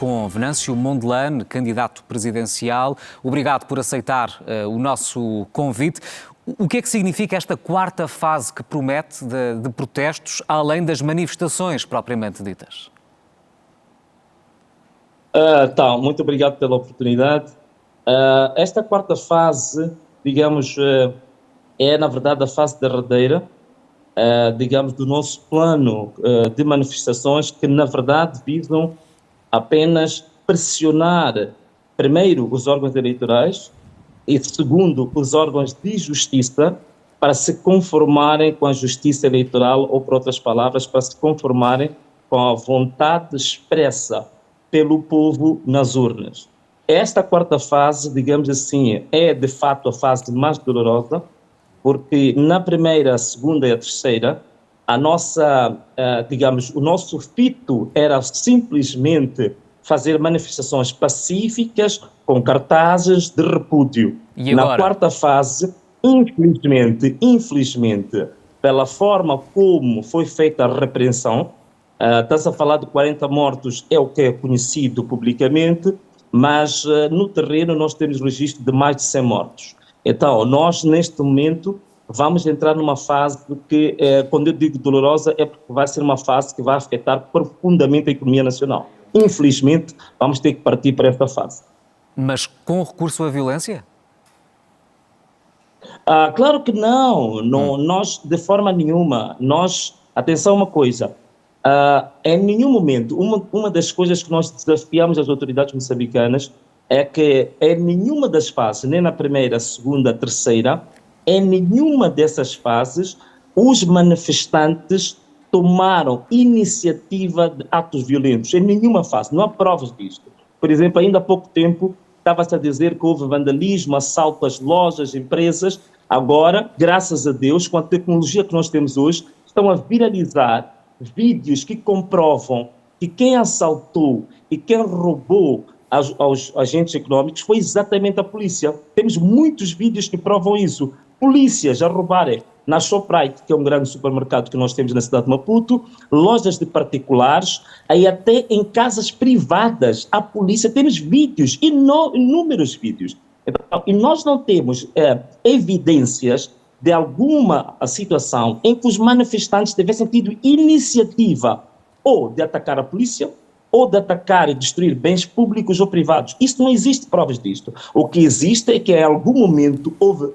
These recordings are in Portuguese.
com Venâncio Mondlane, candidato presidencial. Obrigado por aceitar o nosso convite. O que é que significa esta quarta fase que promete de protestos, além das manifestações propriamente ditas? Muito obrigado pela oportunidade. Esta quarta fase, digamos, é na verdade a fase derradeira, digamos, do nosso plano de manifestações que na verdade visam apenas pressionar, primeiro, os órgãos eleitorais e, segundo, os órgãos de justiça para se conformarem com a justiça eleitoral ou, por outras palavras, para se conformarem com a vontade expressa pelo povo nas urnas. Esta quarta fase, digamos assim, é de fato a fase mais dolorosa, porque na primeira, a segunda e a terceira, a nossa, digamos, o nosso fito era simplesmente fazer manifestações pacíficas com cartazes de repúdio. E agora? Na quarta fase, infelizmente, pela forma como foi feita a repreensão, está-se a falar de 40 mortos, é o que é conhecido publicamente, mas no terreno nós temos registro de mais de 100 mortos. Então, nós neste momento vamos entrar numa fase que, quando eu digo dolorosa, é porque vai ser uma fase que vai afetar profundamente a economia nacional. Infelizmente, vamos ter que partir para esta fase. Mas com recurso à violência? Claro que não, nós de forma nenhuma, atenção uma coisa, em nenhum momento, uma das coisas que nós desafiamos as autoridades moçambicanas é que em nenhuma das fases, nem na primeira, segunda, terceira, em nenhuma dessas fases, os manifestantes tomaram iniciativa de atos violentos, em nenhuma fase, não há provas disto. Por exemplo, ainda há pouco tempo estava-se a dizer que houve vandalismo, assalto às lojas, empresas. Agora, graças a Deus, com a tecnologia que nós temos hoje, estão a viralizar vídeos que comprovam que quem assaltou e quem roubou aos agentes econômicos foi exatamente a polícia. Temos muitos vídeos que provam isso. Polícias a roubarem na Shoprite, que é um grande supermercado que nós temos na cidade de Maputo, lojas de particulares, aí até em casas privadas, a polícia, temos vídeos, inúmeros vídeos. Então, e nós não temos evidências de alguma situação em que os manifestantes tivessem tido iniciativa ou de atacar a polícia, ou de atacar e destruir bens públicos ou privados. Isso não existe provas disto. O que existe é que em algum momento houve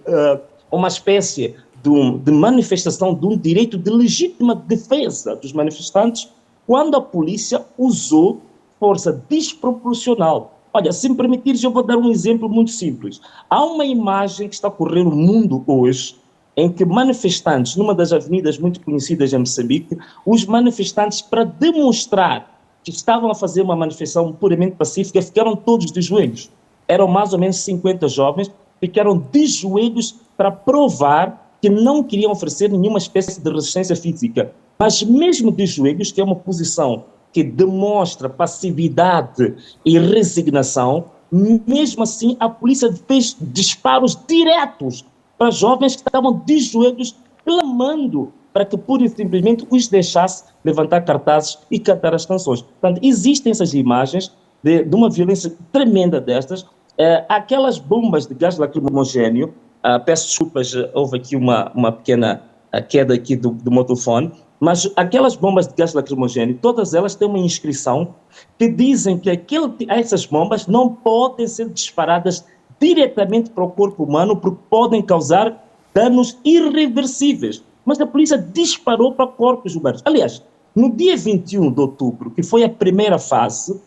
uma espécie de manifestação de um direito de legítima defesa dos manifestantes quando a polícia usou força desproporcional. Olha, se me permitires, eu vou dar um exemplo muito simples. Há uma imagem que está a correr no mundo hoje em que manifestantes, numa das avenidas muito conhecidas em Moçambique, os manifestantes, para demonstrar que estavam a fazer uma manifestação puramente pacífica, ficaram todos de joelhos. Eram mais ou menos 50 jovens, ficaram de joelhos para provar que não queriam oferecer nenhuma espécie de resistência física. Mas mesmo de joelhos, que é uma posição que demonstra passividade e resignação, mesmo assim a polícia fez disparos diretos para jovens que estavam de joelhos clamando para que pura e simplesmente os deixasse levantar cartazes e cantar as canções. Portanto, existem essas imagens de uma violência tremenda destas. Aquelas bombas de gás lacrimogéneo, peço desculpas, houve aqui uma pequena queda aqui do meu telefone, mas aquelas bombas de gás lacrimogéneo, todas elas têm uma inscrição que dizem que essas bombas não podem ser disparadas diretamente para o corpo humano porque podem causar danos irreversíveis. Mas a polícia disparou para corpos humanos. Aliás, no dia 21 de outubro, que foi a primeira fase,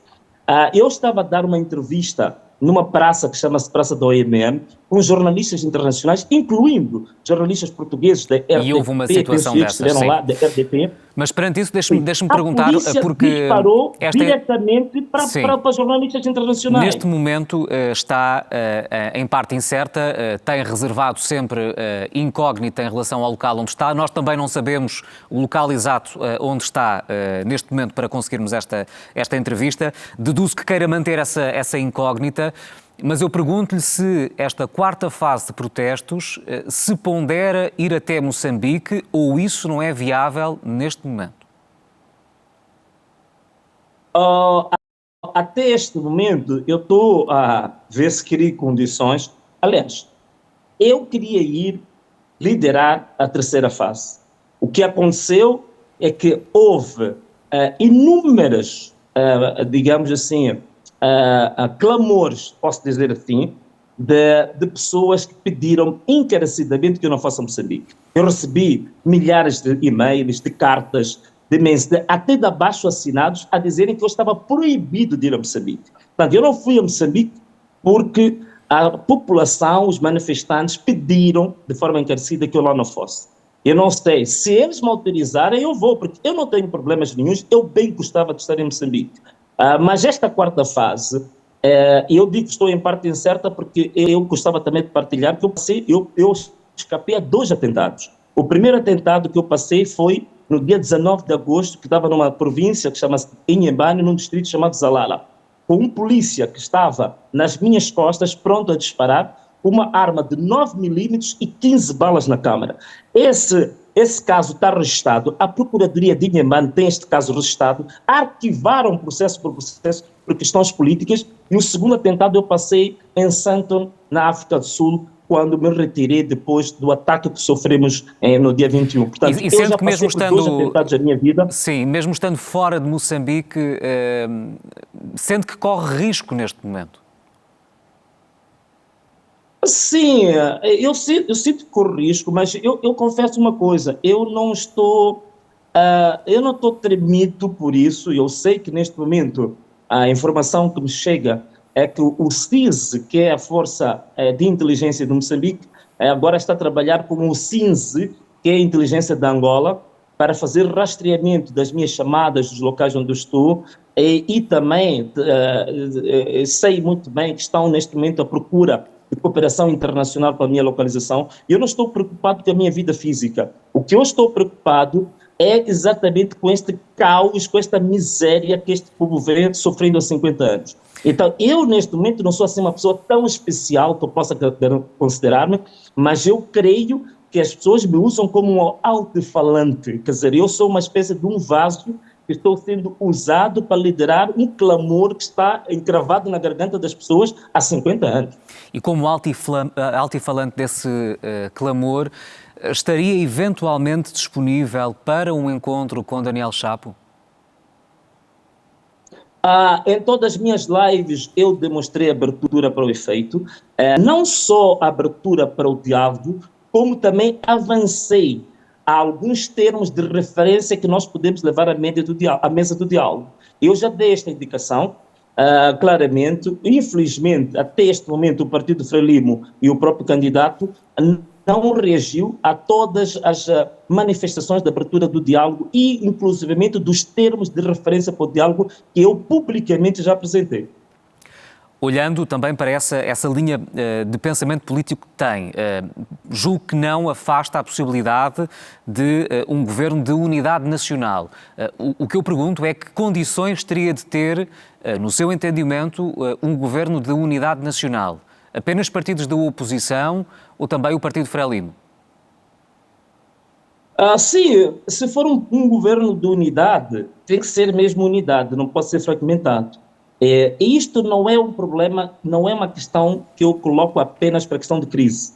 eu estava a dar uma entrevista numa praça que chama-se Praça da OMM, com jornalistas internacionais, incluindo jornalistas portugueses da RDP. E houve uma situação dessas, sim. Lá, da RDP. Mas perante isso, deixe-me perguntar, a polícia porque disparou diretamente para jornalistas internacionais. Neste momento está em parte incerta, tem reservado sempre incógnita em relação ao local onde está. Nós também não sabemos o local exato onde está neste momento para conseguirmos esta entrevista. Deduzo que queira manter essa incógnita. Mas eu pergunto-lhe se esta quarta fase de protestos se pondera ir até Moçambique ou isso não é viável neste momento? Até este momento, eu estou a ver se crio condições. Aliás, eu queria ir liderar a terceira fase. O que aconteceu é que houve inúmeras, digamos assim, clamores, posso dizer assim, de pessoas que pediram encarecidamente que eu não fosse a Moçambique. Eu recebi milhares de e-mails, de cartas, de mensagens, até de abaixo-assinados, a dizerem que eu estava proibido de ir a Moçambique. Portanto, eu não fui a Moçambique porque a população, os manifestantes, pediram de forma encarecida que eu lá não fosse. Eu não sei, se eles me autorizarem, eu vou, porque eu não tenho problemas nenhums, eu bem gostava de estar em Moçambique. Mas esta quarta fase, eu digo que estou em parte incerta porque eu gostava também de partilhar que eu escapei a 2 atentados. O primeiro atentado que eu passei foi no dia 19 de agosto, que estava numa província que chama-se Inhambane, num distrito chamado Zalala, com um polícia que estava nas minhas costas, pronto a disparar, uma arma de 9 milímetros e 15 balas na câmara. Esse caso está registrado, a Procuradoria de Inhambane tem este caso registrado, arquivaram processo por processo por questões políticas, e o segundo atentado eu passei em Sandton, na África do Sul, quando me retirei depois do ataque que sofremos no dia 21. Portanto, E sendo eu já que mesmo passei por 2 atentados da minha vida. sim, mesmo estando fora de Moçambique, sente que corre risco neste momento? Sim, eu sinto que corro risco, mas eu confesso uma coisa, eu não estou tremido por isso. Eu sei que neste momento a informação que me chega é que o CISE, que é a Força de Inteligência de Moçambique, agora está a trabalhar com o CINSE, que é a inteligência da Angola, para fazer rastreamento das minhas chamadas dos locais onde eu estou, e também sei muito bem que estão neste momento à procura de cooperação internacional para a minha localização. Eu não estou preocupado com a minha vida física. O que eu estou preocupado é exatamente com este caos, com esta miséria que este povo vem sofrendo há 50 anos. Então, eu neste momento não sou assim uma pessoa tão especial que eu possa considerar-me, mas eu creio que as pessoas me usam como um alto-falante. Quer dizer, eu sou uma espécie de um vaso que estou sendo usado para liderar um clamor que está encravado na garganta das pessoas há 50 anos. E como altifalante desse clamor, estaria eventualmente disponível para um encontro com Daniel Chapo? Em todas as minhas lives eu demonstrei abertura para o efeito, não só abertura para o diálogo, como também avancei a alguns termos de referência que nós podemos levar à mesa do diálogo. Eu já dei esta indicação, claramente. Infelizmente, até este momento, o Partido Frelimo e o próprio candidato não reagiu a todas as manifestações de abertura do diálogo e, inclusivamente, dos termos de referência para o diálogo que eu publicamente já apresentei. Olhando também para essa linha de pensamento político que tem, julgo que não afasta a possibilidade de um governo de unidade nacional. O que eu pergunto é que condições teria de ter, no seu entendimento, um governo de unidade nacional? Apenas partidos da oposição ou também o Partido Frelimo? Sim, se for um governo de unidade, tem que ser mesmo unidade, não pode ser fragmentado. E isto não é um problema, não é uma questão que eu coloco apenas para a questão de crise.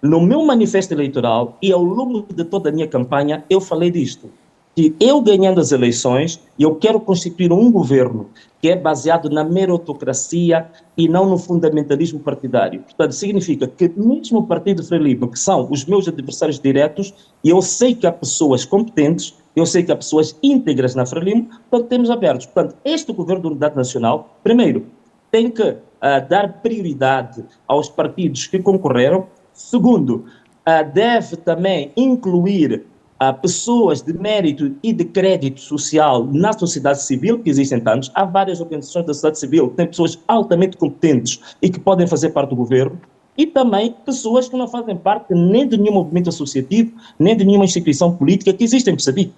No meu manifesto eleitoral e ao longo de toda a minha campanha, eu falei disto, que eu ganhando as eleições, eu quero constituir um governo que é baseado na meritocracia e não no fundamentalismo partidário. Portanto, significa que mesmo o Partido Frelimo, que são os meus adversários diretos, eu sei que há pessoas competentes, eu sei que há pessoas íntegras na Frelimo, portanto, temos abertos. Portanto, este governo de unidade nacional, primeiro, tem que dar prioridade aos partidos que concorreram. Segundo, deve também incluir pessoas de mérito e de crédito social na sociedade civil, que existem tantos. Há várias organizações da sociedade civil que têm pessoas altamente competentes e que podem fazer parte do governo, e também pessoas que não fazem parte nem de nenhum movimento associativo, nem de nenhuma instituição política que existe em Moçambique,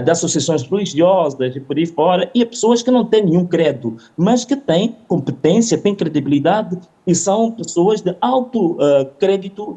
de associações religiosas e por aí fora, e pessoas que não têm nenhum credo, mas que têm competência, têm credibilidade e são pessoas de alto crédito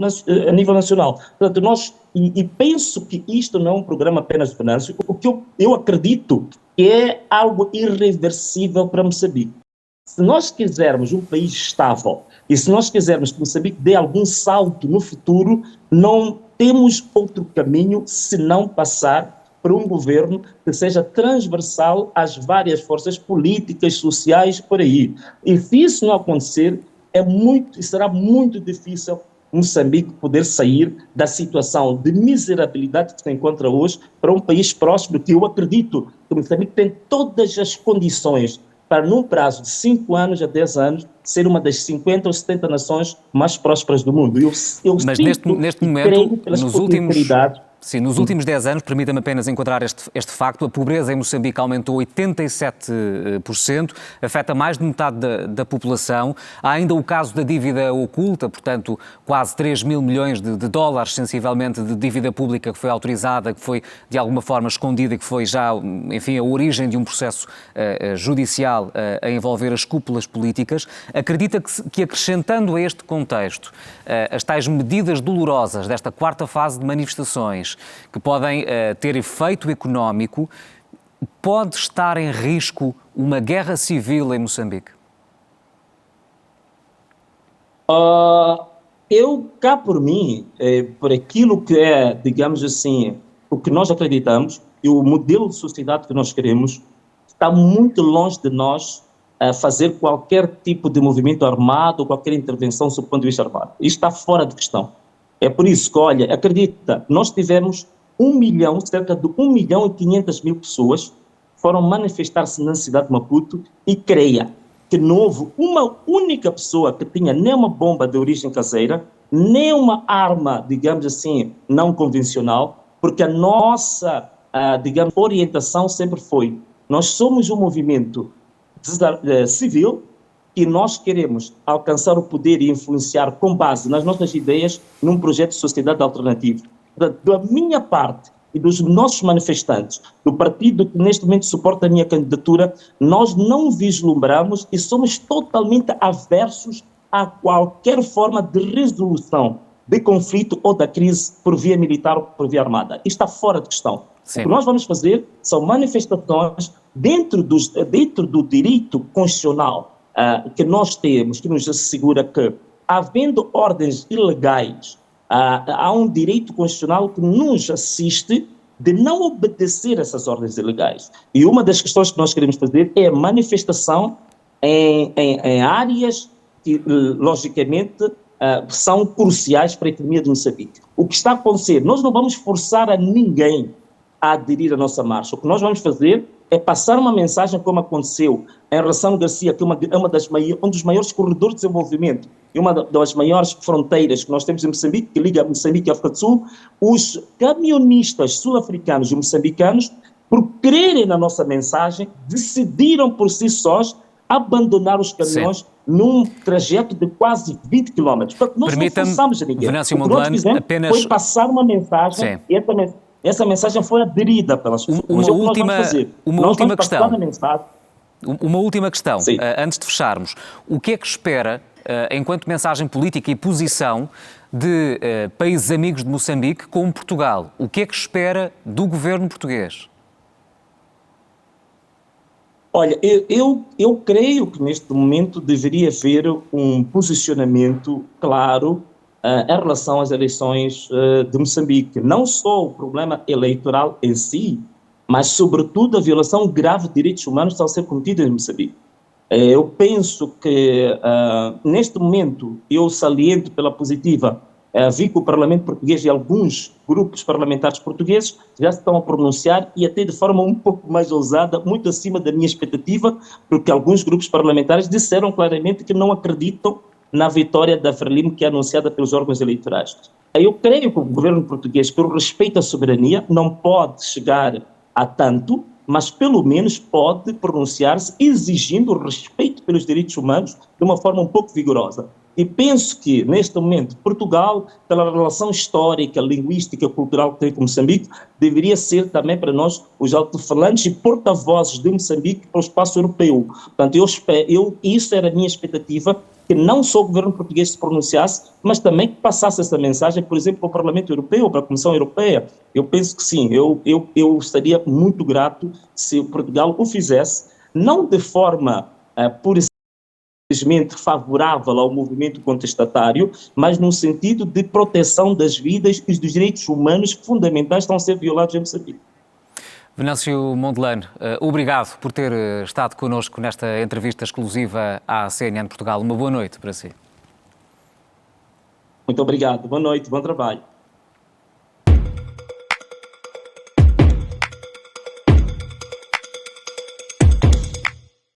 a nível nacional. Portanto, e penso que isto não é um programa apenas de Venâncio, o que eu acredito que é algo irreversível para Moçambique. Se nós quisermos um país estável e se nós quisermos que Moçambique dê algum salto no futuro, não temos outro caminho senão passar por um governo que seja transversal às várias forças políticas, sociais, por aí. E se isso não acontecer, será muito difícil Moçambique poder sair da situação de miserabilidade que se encontra hoje para um país próspero, que eu acredito que Moçambique tem todas as condições para, num prazo de 5 anos a 10 anos, ser uma das 50 ou 70 nações mais prósperas do mundo. Eu Mas sinto neste e momento, creio pelas potencialidades. sim, nos últimos 10 anos, permita-me apenas enquadrar este facto, a pobreza em Moçambique aumentou 87%, afeta mais de metade da população. Há ainda o caso da dívida oculta, portanto, quase 3 mil milhões de dólares, sensivelmente, de dívida pública que foi autorizada, que foi de alguma forma escondida, que foi já, enfim, a origem de um processo judicial a envolver as cúpulas políticas. Acredita que acrescentando a este contexto as tais medidas dolorosas desta quarta fase de manifestações, que podem ter efeito económico, pode estar em risco uma guerra civil em Moçambique? Eu, cá por mim, por aquilo que é, digamos assim, o que nós acreditamos e o modelo de sociedade que nós queremos, está muito longe de nós fazer qualquer tipo de movimento armado ou qualquer intervenção sob o ponto de vista armado. Isto está fora de questão. É por isso que, olha, acredita, nós tivemos 1 milhão, cerca de 1 milhão e 500 mil pessoas foram manifestar-se na cidade de Maputo e creia que não houve uma única pessoa que tinha nem uma bomba de origem caseira, nem uma arma, digamos assim, não convencional, porque a nossa, digamos, orientação sempre foi: nós somos um movimento civil e nós queremos alcançar o poder e influenciar com base nas nossas ideias num projeto de sociedade alternativo. Da minha parte e dos nossos manifestantes, do partido que neste momento suporta a minha candidatura, nós não vislumbramos e somos totalmente aversos a qualquer forma de resolução de conflito ou da crise por via militar ou por via armada. Isto está fora de questão. Sim. O que nós vamos fazer são manifestações dentro do direito constitucional que nós temos, que nos assegura que, havendo ordens ilegais, há um direito constitucional que nos assiste de não obedecer essas ordens ilegais. E uma das questões que nós queremos fazer é a manifestação em áreas que, logicamente, são cruciais para a economia de Moçambique. O que está a acontecer, nós não vamos forçar a ninguém a aderir à nossa marcha. O que nós vamos fazer é passar uma mensagem, como aconteceu em relação a Garcia, que é um dos maiores corredores de desenvolvimento e uma das maiores fronteiras que nós temos em Moçambique, que liga Moçambique e África do Sul. Os camionistas sul-africanos e moçambicanos, por crerem na nossa mensagem, decidiram por si sós abandonar os caminhões. Sim. Num trajeto de quase 20 quilómetros. Nós não forçamos a ninguém. Venâncio O que nós fizemos apenas... foi passar uma mensagem. Sim. E essa mensagem foi aderida pelas pessoas. Uma última questão. Uma última questão, antes de fecharmos. O que é que espera, enquanto mensagem política e posição, de países amigos de Moçambique, como Portugal? O que é que espera do governo português? Olha, eu creio que neste momento deveria haver um posicionamento claro em relação às eleições de Moçambique. Não só o problema eleitoral em si, mas sobretudo a violação grave de direitos humanos que estão a ser cometidos em Moçambique. Eu penso que neste momento, eu saliento pela positiva, vi que o Parlamento português e alguns grupos parlamentares portugueses já se estão a pronunciar e até de forma um pouco mais ousada, muito acima da minha expectativa, porque alguns grupos parlamentares disseram claramente que não acreditam na vitória da Frelimo, que é anunciada pelos órgãos eleitorais. Eu creio que o governo português, pelo respeito à soberania, não pode chegar a tanto, mas pelo menos pode pronunciar-se exigindo o respeito pelos direitos humanos de uma forma um pouco vigorosa. E penso que, neste momento, Portugal, pela relação histórica, linguística, cultural que tem com Moçambique, deveria ser também para nós os alto-falantes e porta-vozes de Moçambique para o espaço europeu. Portanto, isso era a minha expectativa, que não só o governo português se pronunciasse, mas também que passasse essa mensagem, por exemplo, para o Parlamento Europeu, para a Comissão Europeia. Eu penso que sim, eu estaria muito grato se Portugal o fizesse, não de forma pura simplesmente favorável ao movimento contestatário, mas no sentido de proteção das vidas e dos direitos humanos fundamentais que estão a ser violados em Moçambique. Venâncio Mondelano, obrigado por ter estado connosco nesta entrevista exclusiva à CNN Portugal. Uma boa noite para si. Muito obrigado. Boa noite, bom trabalho.